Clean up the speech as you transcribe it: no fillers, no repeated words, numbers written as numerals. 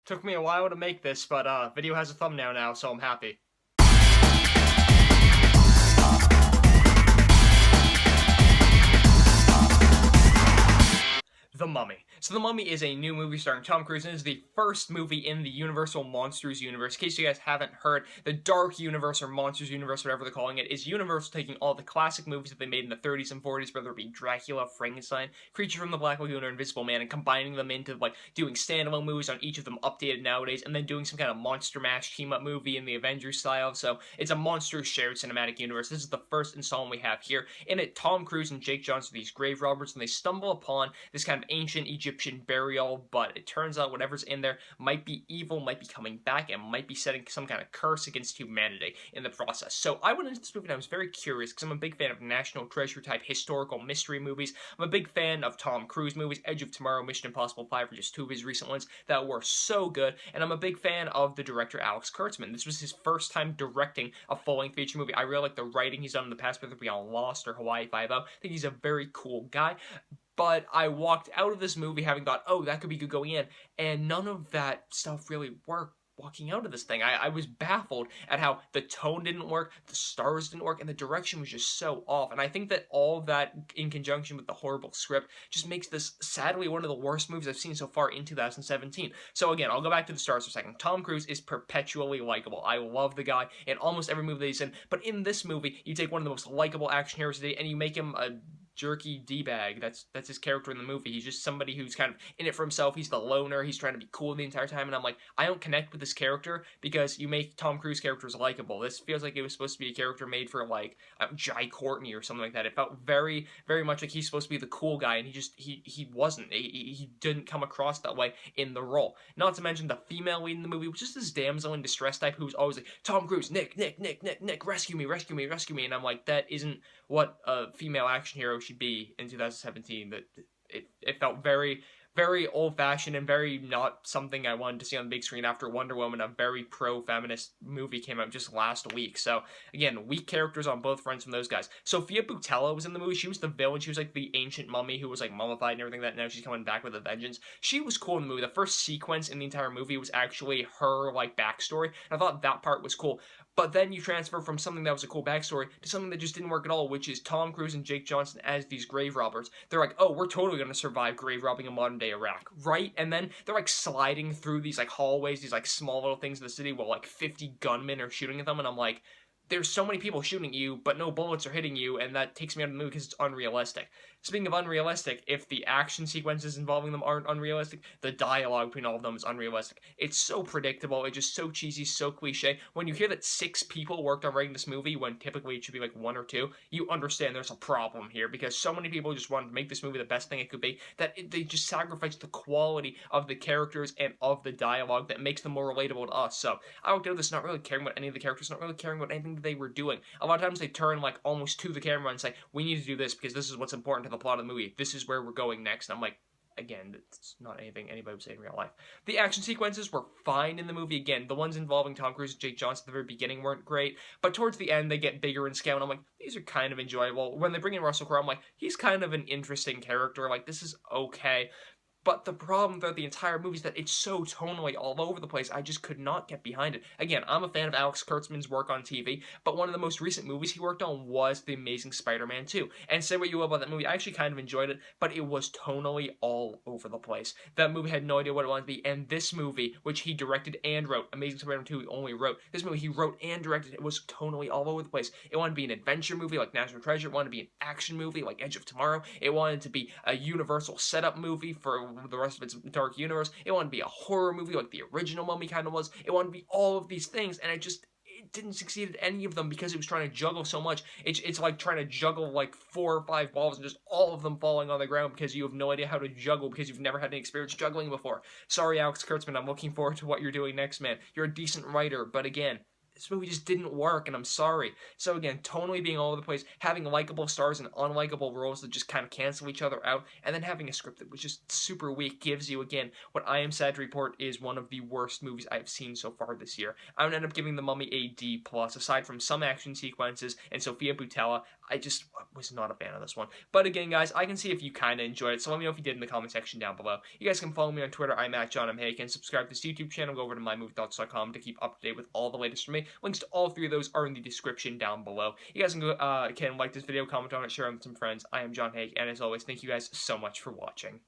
Took me a while to make this, but video has a thumbnail now, so I'm happy. The Mummy. So The Mummy is a new movie starring Tom Cruise, and it is the first movie in the Universal Monsters universe. In case you guys haven't heard, the Dark Universe or Monsters universe, whatever they're calling it, is Universal taking all the classic movies that they made in the 30s and 40s, whether it be Dracula, Frankenstein, Creature from the Black Lagoon, or Invisible Man, and combining them into, like, doing standalone movies on each of them updated nowadays, and then doing some kind of Monster Mash team-up movie in the Avengers style. So it's a Monsters shared cinematic universe. This is the first installment we have here. In it, Tom Cruise and Jake Johnson are these grave robbers, and they stumble upon this kind of ancient Egyptian burial, but it turns out whatever's in there might be evil, might be coming back, and might be setting some kind of curse against humanity in the process. So I went into this movie and I was very curious because I'm a big fan of National Treasure type historical mystery movies. I'm a big fan of Tom Cruise movies. Edge of Tomorrow, Mission Impossible 5 are just two of his recent ones that were so good, and I'm a big fan of the director Alex Kurtzman. This was his first time directing a full-length feature movie. I really like the writing he's done in the past, whether it be on Lost or Hawaii Five-0. I think he's a very cool guy. But I walked out of this movie having thought, oh, that could be good going in, and none of that stuff really worked walking out of this thing. I was baffled at how the tone didn't work, the stars didn't work, and the direction was just so off. And I think that all of that, in conjunction with the horrible script, just makes this, sadly, one of the worst movies I've seen so far in 2017. So again, I'll go back to the stars for a second. Tom Cruise is perpetually likable. I love the guy in almost every movie that he's in, but in this movie, you take one of the most likable action heroes today, and you make him a jerky D-bag. That's his character in the movie. He's just somebody who's kind of in it for himself. He's the loner. He's trying to be cool the entire time, and I'm like, I don't connect with this character because you make Tom Cruise characters likable. This feels like it was supposed to be a character made for, like, Jai Courtney or something like that. It felt very, very much like he's supposed to be the cool guy, and he wasn't. He didn't come across that way in the role. Not to mention the female lead in the movie, which is this damsel in distress type who's always like, Tom Cruise, Nick, rescue me, rescue me, rescue me, and I'm like, that isn't what a female action hero should be in 2017. That it felt very, very old-fashioned and very not something I wanted to see on the big screen after Wonder Woman, a very pro-feminist movie, came out just last week. So, again, weak characters on both fronts from those guys. Sophia Boutella was in the movie. She was the villain. She was like the ancient mummy who was like mummified and everything that now she's coming back with a vengeance. She was cool in the movie. The first sequence in the entire movie was actually her, like, backstory. And I thought that part was cool. But then you transfer from something that was a cool backstory to something that just didn't work at all, which is Tom Cruise and Jake Johnson as these grave robbers. They're like, oh, we're totally going to survive grave robbing in modern-day Iraq, right? And then they're, like, sliding through these, like, hallways, these, like, small little things in the city while, like, 50 gunmen are shooting at them, and I'm like, there's so many people shooting at you, but no bullets are hitting you, and that takes me out of the movie because it's unrealistic. Speaking of unrealistic, if the action sequences involving them aren't unrealistic, the dialogue between all of them is unrealistic. It's so predictable, it's just so cheesy, so cliche. When you hear that 6 people worked on writing this movie, when typically it should be like 1 or 2, you understand there's a problem here, because so many people just wanted to make this movie the best thing it could be, that they just sacrificed the quality of the characters and of the dialogue that makes them more relatable to us. So, I walked out of this not really caring about any of the characters, not really caring about anything that they were doing. A lot of times they turn like almost to the camera and say, we need to do this because this is what's important to the plot of the movie. This is where we're going next. And I'm like, again, it's not anything anybody would say in real life. The action sequences were fine in the movie. Again, the ones involving Tom Cruise and Jake Johnson at the very beginning weren't great, but towards the end they get bigger in scale, and I'm like, these are kind of enjoyable. When they bring in Russell Crowe, I'm like, he's kind of an interesting character. Like, this is okay. But the problem throughout the entire movie is that it's so tonally all over the place, I just could not get behind it. Again, I'm a fan of Alex Kurtzman's work on TV, but one of the most recent movies he worked on was The Amazing Spider-Man 2. And say what you will about that movie, I actually kind of enjoyed it, but it was tonally all over the place. That movie had no idea what it wanted to be, and this movie, which he directed and wrote, Amazing Spider-Man 2 he only wrote, this movie he wrote and directed, it was tonally all over the place. It wanted to be an adventure movie like National Treasure, it wanted to be an action movie like Edge of Tomorrow, it wanted to be a Universal setup movie for the rest of its dark universe, it wanted to be a horror movie like the original Mummy kind of was, it wanted to be all of these things, and it didn't succeed at any of them because it was trying to juggle so much. It's like trying to juggle like 4 or 5 balls and just all of them falling on the ground because you have no idea how to juggle because you've never had any experience juggling before. Sorry, Alex Kurtzman, I'm looking forward to what you're doing next, man. You're a decent writer, but again, this movie just didn't work, and I'm sorry. So again, tonally being all over the place, having likable stars and unlikable roles that just kind of cancel each other out, and then having a script that was just super weak gives you, again, what I am sad to report is one of the worst movies I've seen so far this year. I would end up giving The Mummy a D+. Aside from some action sequences and Sophia Boutella, I just was not a fan of this one. But again, guys, I can see if you kind of enjoyed it, so let me know if you did in the comment section down below. You guys can follow me on Twitter. I'm at Hayeck, and subscribe to this YouTube channel. Go over to mymoviethoughts.com to keep up to date with all the latest from me. Links to all 3 of those are in the description down below. You guys can like this video, comment on it, share it with some friends. I am Hayeck, and as always, thank you guys so much for watching.